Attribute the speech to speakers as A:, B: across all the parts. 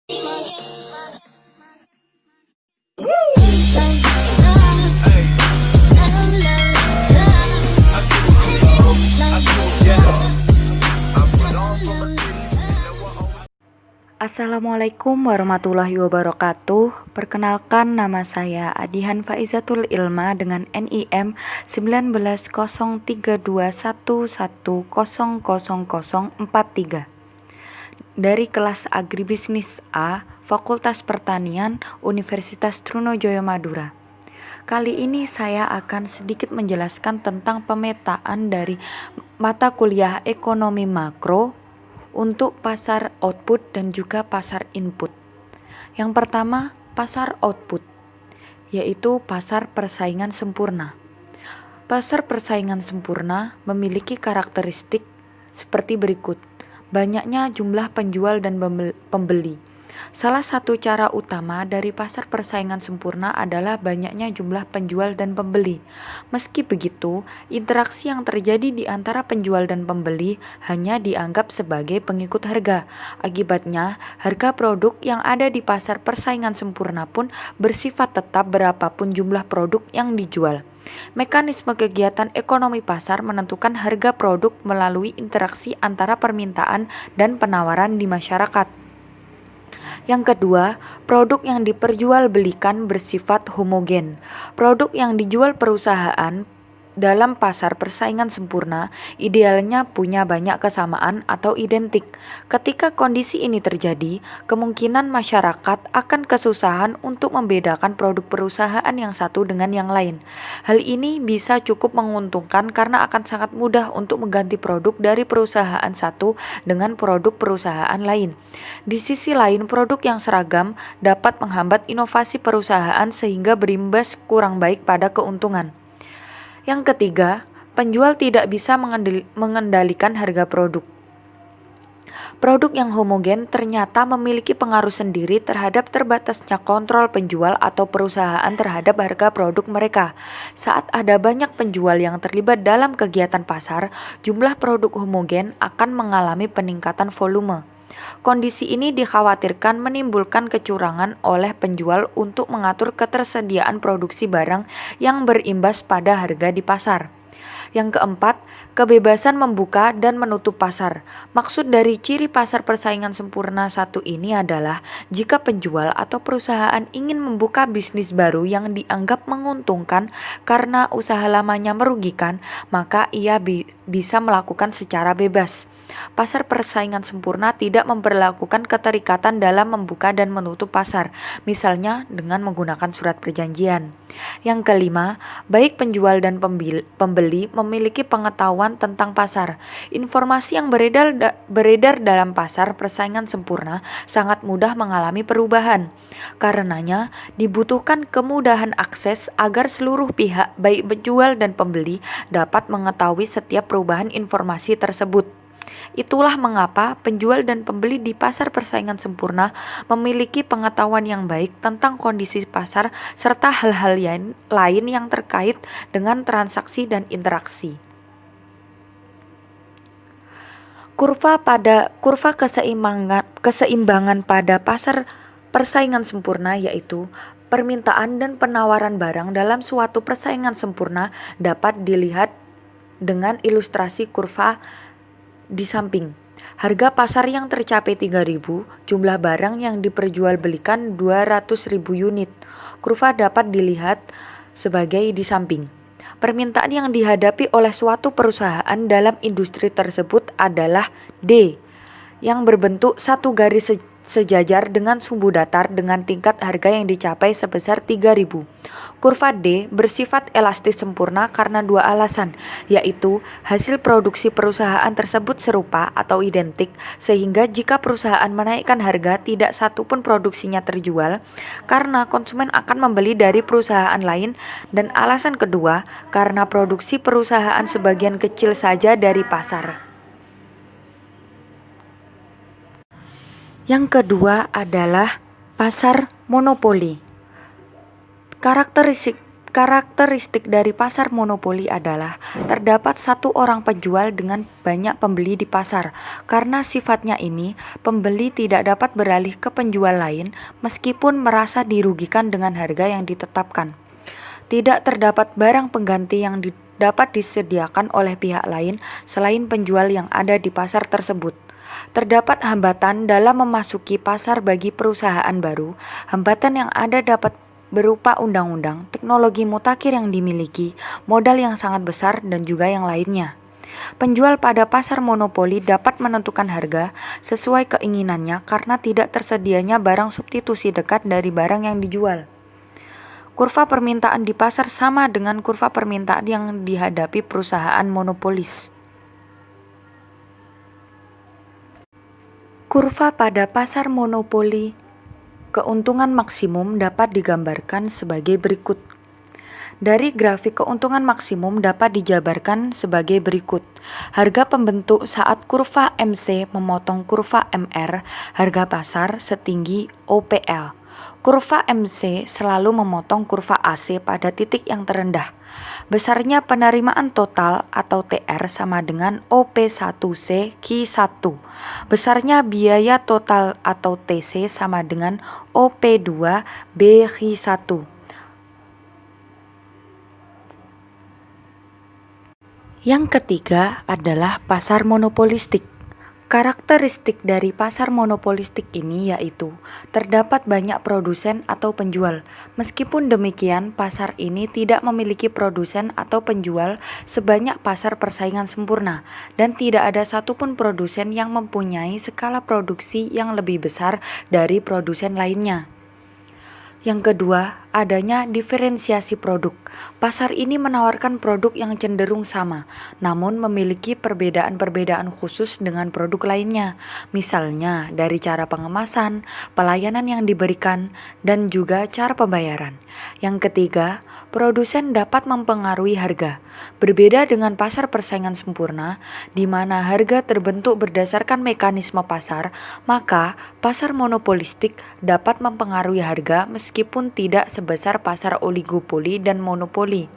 A: Assalamualaikum warahmatullahi wabarakatuh. Perkenalkan, nama saya Adihan Faizatul Ilma dengan NIM 190321100043 dari kelas Agribisnis A, Fakultas Pertanian, Universitas Trunojoyo Madura. Kali ini saya akan sedikit menjelaskan tentang pemetaan dari mata kuliah ekonomi makro untuk pasar output dan juga pasar input. Yang pertama, pasar output, yaitu pasar persaingan sempurna. Pasar persaingan sempurna memiliki karakteristik seperti berikut. Banyaknya jumlah penjual dan pembeli. Salah satu cara utama dari pasar persaingan sempurna adalah banyaknya jumlah penjual dan pembeli. Meski begitu, interaksi yang terjadi di antara penjual dan pembeli hanya dianggap sebagai pengikut harga. Akibatnya, harga produk yang ada di pasar persaingan sempurna pun bersifat tetap berapapun jumlah produk yang dijual. Mekanisme kegiatan ekonomi pasar menentukan harga produk melalui interaksi antara permintaan dan penawaran di masyarakat. Yang kedua, produk yang diperjualbelikan bersifat homogen. Produk yang dijual perusahaan dalam pasar persaingan sempurna idealnya punya banyak kesamaan atau identik. Ketika kondisi ini terjadi, kemungkinan masyarakat akan kesusahan untuk membedakan produk perusahaan yang satu dengan yang lain. Hal ini bisa cukup menguntungkan karena akan sangat mudah untuk mengganti produk dari perusahaan satu dengan produk perusahaan lain. Di sisi lain, produk yang seragam dapat menghambat inovasi perusahaan sehingga berimbas kurang baik pada keuntungan. Yang ketiga, penjual tidak bisa mengendalikan harga produk. Produk yang homogen ternyata memiliki pengaruh sendiri terhadap terbatasnya kontrol penjual atau perusahaan terhadap harga produk mereka. Saat ada banyak penjual yang terlibat dalam kegiatan pasar, jumlah produk homogen akan mengalami peningkatan volume. Kondisi ini dikhawatirkan menimbulkan kecurangan oleh penjual untuk mengatur ketersediaan produksi barang yang berimbas pada harga di pasar. Yang keempat, kebebasan membuka dan menutup pasar. Maksud dari ciri pasar persaingan sempurna satu ini adalah jika penjual atau perusahaan ingin membuka bisnis baru yang dianggap menguntungkan karena usaha lamanya merugikan, maka ia bisa melakukan secara bebas. Pasar persaingan sempurna tidak memperlakukan keterikatan dalam membuka dan menutup pasar, misalnya dengan menggunakan surat perjanjian. Yang kelima, baik penjual dan pembeli memiliki pengetahuan tentang pasar. Informasi yang beredar dalam pasar persaingan sempurna sangat mudah mengalami perubahan. Karenanya, dibutuhkan kemudahan akses agar seluruh pihak, baik penjual dan pembeli, dapat mengetahui setiap perubahan informasi tersebut. Itulah mengapa penjual dan pembeli di pasar persaingan sempurna memiliki pengetahuan yang baik tentang kondisi pasar serta hal-hal lain yang terkait dengan transaksi dan interaksi. Kurva keseimbangan pada pasar persaingan sempurna yaitu permintaan dan penawaran barang dalam suatu persaingan sempurna dapat dilihat dengan ilustrasi kurva di samping. Harga pasar yang tercapai 3.000, jumlah barang yang diperjualbelikan 200.000 unit. Kurva dapat dilihat sebagai di samping. Permintaan yang dihadapi oleh suatu perusahaan dalam industri tersebut adalah D, yang berbentuk satu garis sejajar dengan sumbu datar dengan tingkat harga yang dicapai sebesar 3.000. Kurva D bersifat elastis sempurna karena dua alasan, yaitu hasil produksi perusahaan tersebut serupa atau identik, sehingga jika perusahaan menaikkan harga tidak satu pun produksinya terjual, karena konsumen akan membeli dari perusahaan lain, dan alasan kedua, karena produksi perusahaan sebagian kecil saja dari pasar. Yang kedua adalah pasar monopoli. Karakteristik dari pasar monopoli adalah terdapat satu orang penjual dengan banyak pembeli di pasar. Karena sifatnya ini, pembeli tidak dapat beralih ke penjual lain meskipun merasa dirugikan dengan harga yang ditetapkan. Tidak terdapat barang pengganti yang dapat disediakan oleh pihak lain selain penjual yang ada di pasar tersebut. Terdapat hambatan dalam memasuki pasar bagi perusahaan baru. Hambatan yang ada dapat berupa undang-undang, teknologi mutakhir yang dimiliki, modal yang sangat besar, dan juga yang lainnya. Penjual pada pasar monopoli dapat menentukan harga sesuai keinginannya karena tidak tersedianya barang substitusi dekat dari barang yang dijual. Kurva permintaan di pasar sama dengan kurva permintaan yang dihadapi perusahaan monopolis. Kurva pada pasar monopoli keuntungan maksimum dapat digambarkan sebagai berikut. Dari grafik keuntungan maksimum dapat dijabarkan sebagai berikut. Harga pembentuk saat kurva MC memotong kurva MR, harga pasar setinggi OPL. Kurva MC selalu memotong kurva AC pada titik yang terendah. Besarnya penerimaan total atau TR sama dengan OP1C Q1. Besarnya biaya total atau TC sama dengan OP2 BQ1. Yang ketiga adalah pasar monopolistik. Karakteristik dari pasar monopolistik ini yaitu terdapat banyak produsen atau penjual. Meskipun demikian, pasar ini tidak memiliki produsen atau penjual sebanyak pasar persaingan sempurna dan tidak ada satupun produsen yang mempunyai skala produksi yang lebih besar dari produsen lainnya. Yang kedua, adanya diferensiasi produk. Pasar ini menawarkan produk yang cenderung sama, namun memiliki perbedaan-perbedaan khusus dengan produk lainnya. Misalnya dari cara pengemasan, pelayanan yang diberikan, dan juga cara pembayaran. Yang ketiga, produsen dapat mempengaruhi harga. Berbeda dengan pasar persaingan sempurna, di mana harga terbentuk berdasarkan mekanisme pasar, maka pasar monopolistik dapat mempengaruhi harga meskipun tidak sebesar pasar oligopoli dan monopoli.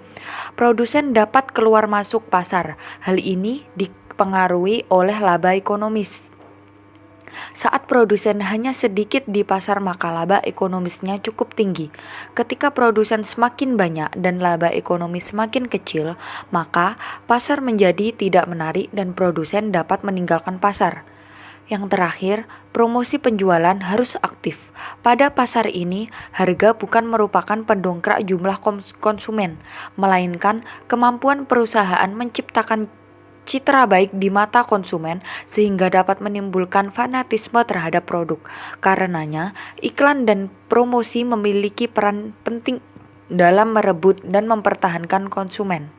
A: Produsen dapat keluar masuk pasar. Hal ini dipengaruhi oleh laba ekonomis. Saat produsen hanya sedikit di pasar maka laba ekonomisnya cukup tinggi. Ketika produsen semakin banyak dan laba ekonomis semakin kecil, maka pasar menjadi tidak menarik dan produsen dapat meninggalkan pasar. Yang terakhir, promosi penjualan harus aktif. Pada pasar ini, harga bukan merupakan pendongkrak jumlah konsumen, melainkan kemampuan perusahaan menciptakan citra baik di mata konsumen sehingga dapat menimbulkan fanatisme terhadap produk. Karenanya, iklan dan promosi memiliki peran penting dalam merebut dan mempertahankan konsumen.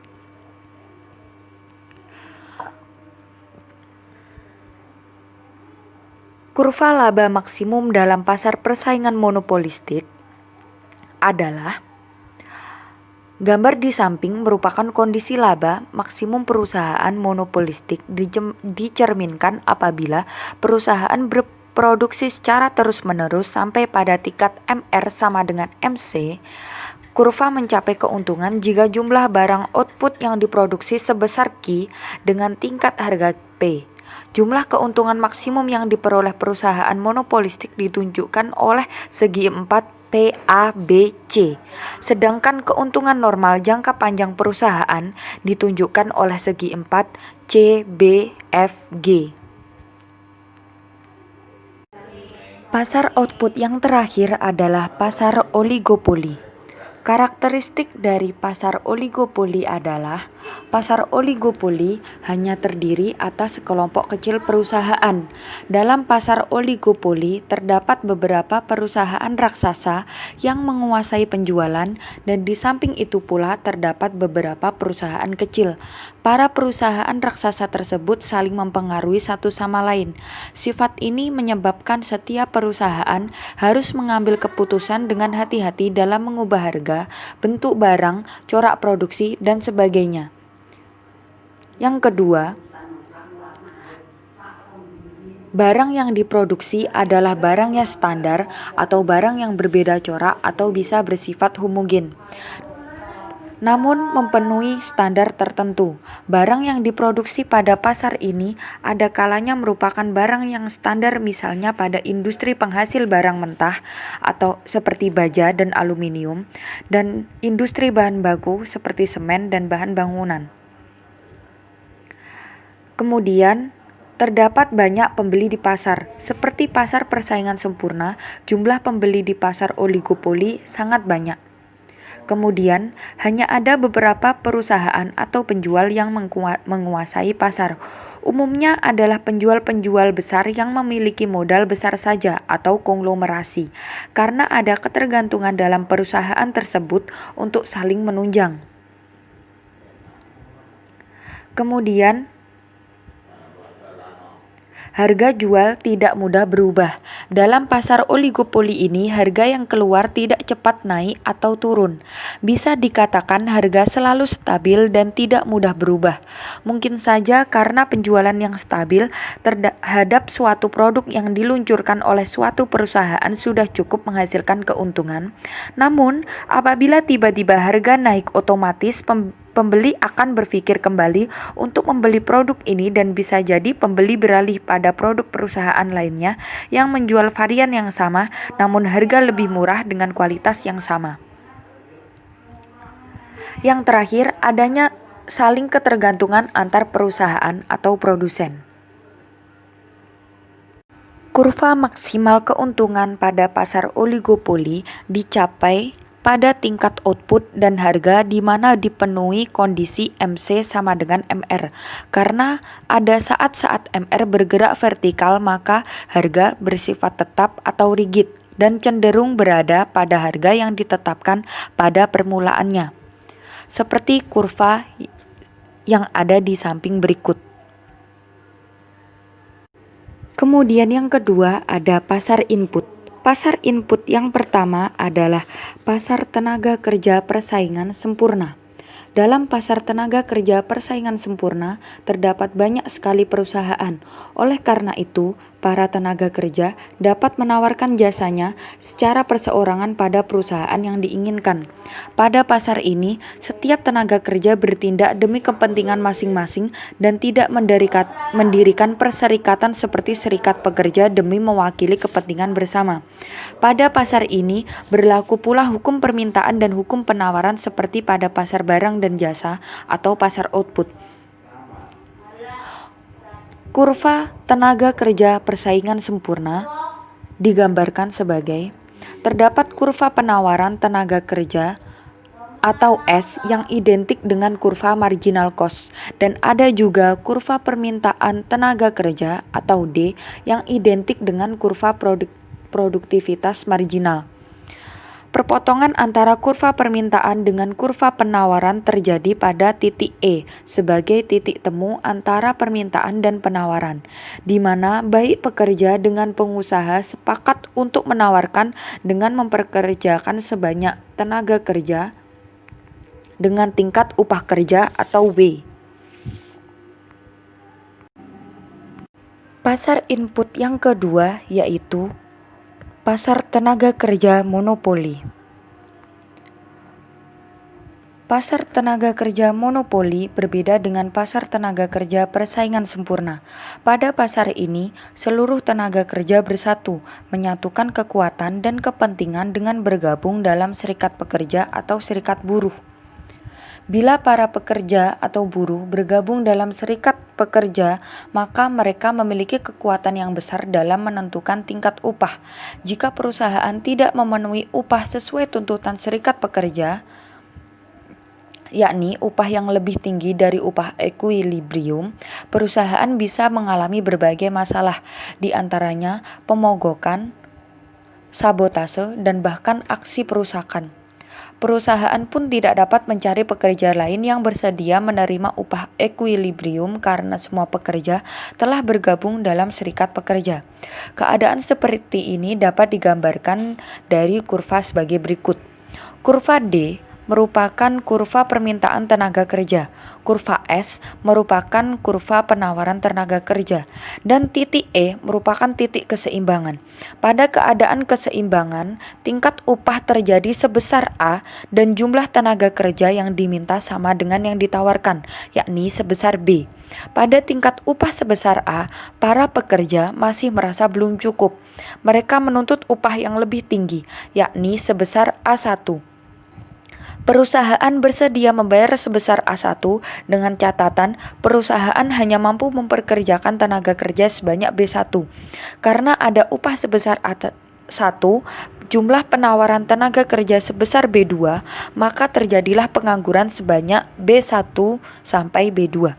A: Kurva laba maksimum dalam pasar persaingan monopolistik adalah gambar di samping merupakan kondisi laba maksimum perusahaan monopolistik dicerminkan apabila perusahaan berproduksi secara terus-menerus sampai pada tingkat MR sama dengan MC. Kurva mencapai keuntungan jika jumlah barang output yang diproduksi sebesar Q dengan tingkat harga P. Jumlah keuntungan maksimum yang diperoleh perusahaan monopolistik ditunjukkan oleh segi 4 PABC. Sedangkan keuntungan normal jangka panjang perusahaan ditunjukkan oleh segi 4 CBFG. Pasar output yang terakhir adalah pasar oligopoli. Karakteristik dari pasar oligopoli adalah pasar oligopoli hanya terdiri atas sekelompok kecil perusahaan. Dalam pasar oligopoli terdapat beberapa perusahaan raksasa yang menguasai penjualan dan di samping itu pula terdapat beberapa perusahaan kecil. Para perusahaan raksasa tersebut saling mempengaruhi satu sama lain. Sifat ini menyebabkan setiap perusahaan harus mengambil keputusan dengan hati-hati dalam mengubah harga, bentuk barang, corak produksi, dan sebagainya. Yang kedua, barang yang diproduksi adalah barang yang standar atau barang yang berbeda corak atau bisa bersifat homogen. namun memenuhi standar tertentu. Barang yang diproduksi pada pasar ini ada kalanya merupakan barang yang standar, misalnya pada industri penghasil barang mentah atau seperti baja dan aluminium, dan industri bahan baku seperti semen dan bahan bangunan. Kemudian, terdapat banyak pembeli di pasar. Seperti pasar persaingan sempurna, jumlah pembeli di pasar oligopoli sangat banyak. Kemudian, hanya ada beberapa perusahaan atau penjual yang menguasai pasar. Umumnya adalah penjual-penjual besar yang memiliki modal besar saja atau konglomerasi, karena ada ketergantungan dalam perusahaan tersebut untuk saling menunjang. Kemudian, harga jual tidak mudah berubah. Dalam pasar oligopoli ini, harga yang keluar tidak cepat naik atau turun. Bisa dikatakan harga selalu stabil dan tidak mudah berubah. Mungkin saja karena penjualan yang stabil terhadap suatu produk yang diluncurkan oleh suatu perusahaan sudah cukup menghasilkan keuntungan. Namun, apabila tiba-tiba harga naik, otomatis pembeli akan berpikir kembali untuk membeli produk ini, dan bisa jadi pembeli beralih pada produk perusahaan lainnya yang menjual varian yang sama namun harga lebih murah dengan kualitas yang sama. Yang terakhir, adanya saling ketergantungan antar perusahaan atau produsen. Kurva maksimal keuntungan pada pasar oligopoli dicapai pada tingkat output dan harga di mana dipenuhi kondisi MC sama dengan MR. Karena ada saat-saat MR bergerak vertikal, maka harga bersifat tetap atau rigid dan cenderung berada pada harga yang ditetapkan pada permulaannya. Seperti kurva yang ada di samping berikut. Kemudian yang kedua ada pasar input. Pasar input yang pertama adalah pasar tenaga kerja persaingan sempurna. Dalam pasar tenaga kerja persaingan sempurna terdapat banyak sekali perusahaan. Oleh karena itu, para tenaga kerja dapat menawarkan jasanya secara perseorangan pada perusahaan yang diinginkan. Pada pasar ini, setiap tenaga kerja bertindak demi kepentingan masing-masing dan tidak mendirikan perserikatan seperti serikat pekerja demi mewakili kepentingan bersama. Pada pasar ini berlaku pula hukum permintaan dan hukum penawaran seperti pada pasar barang dan jasa atau pasar output. Kurva tenaga kerja persaingan sempurna digambarkan sebagai terdapat kurva penawaran tenaga kerja atau S yang identik dengan kurva marginal cost, dan ada juga kurva permintaan tenaga kerja atau D yang identik dengan kurva produktivitas marginal. Perpotongan antara kurva permintaan dengan kurva penawaran terjadi pada titik E sebagai titik temu antara permintaan dan penawaran, di mana baik pekerja dengan pengusaha sepakat untuk menawarkan dengan memperkerjakan sebanyak tenaga kerja dengan tingkat upah kerja atau W. Pasar input yang kedua yaitu pasar tenaga kerja monopoli. Pasar tenaga kerja monopoli berbeda dengan pasar tenaga kerja persaingan sempurna. Pada pasar ini, seluruh tenaga kerja bersatu, menyatukan kekuatan dan kepentingan dengan bergabung dalam serikat pekerja atau serikat buruh. Bila para pekerja atau buruh bergabung dalam serikat pekerja, maka mereka memiliki kekuatan yang besar dalam menentukan tingkat upah. Jika perusahaan tidak memenuhi upah sesuai tuntutan serikat pekerja, yakni upah yang lebih tinggi dari upah ekuilibrium, perusahaan bisa mengalami berbagai masalah, di antaranya pemogokan, sabotase, dan bahkan aksi perusakan. Perusahaan pun tidak dapat mencari pekerja lain yang bersedia menerima upah ekuilibrium karena semua pekerja telah bergabung dalam serikat pekerja. Keadaan seperti ini dapat digambarkan dari kurva sebagai berikut. Kurva D merupakan kurva permintaan tenaga kerja. Kurva S merupakan kurva penawaran tenaga kerja. Dan titik E merupakan titik keseimbangan. Pada keadaan keseimbangan, tingkat upah terjadi sebesar A dan jumlah tenaga kerja yang diminta sama dengan yang ditawarkan, yakni sebesar B. Pada tingkat upah sebesar A, para pekerja masih merasa belum cukup. Mereka menuntut upah yang lebih tinggi, yakni sebesar A1. Perusahaan bersedia membayar sebesar A1 dengan catatan perusahaan hanya mampu memperkerjakan tenaga kerja sebanyak B1. Karena ada upah sebesar A1, jumlah penawaran tenaga kerja sebesar B2, maka terjadilah pengangguran sebanyak B1 sampai B2.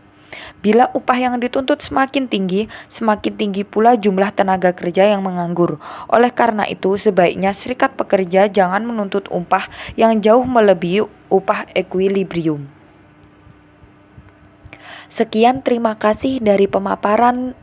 A: Bila upah yang dituntut semakin tinggi pula jumlah tenaga kerja yang menganggur. Oleh karena itu, sebaiknya serikat pekerja jangan menuntut upah yang jauh melebihi upah ekuilibrium. Sekian, terima kasih dari pemaparan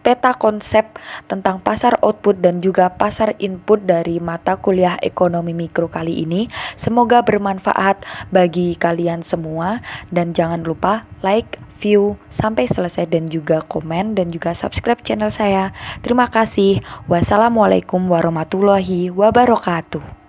A: peta konsep tentang pasar output dan juga pasar input dari mata kuliah ekonomi mikro kali ini. Semoga bermanfaat bagi kalian semua dan jangan lupa like, view sampai selesai dan juga komen dan juga subscribe channel saya. Terima kasih. Wassalamualaikum warahmatullahi wabarakatuh.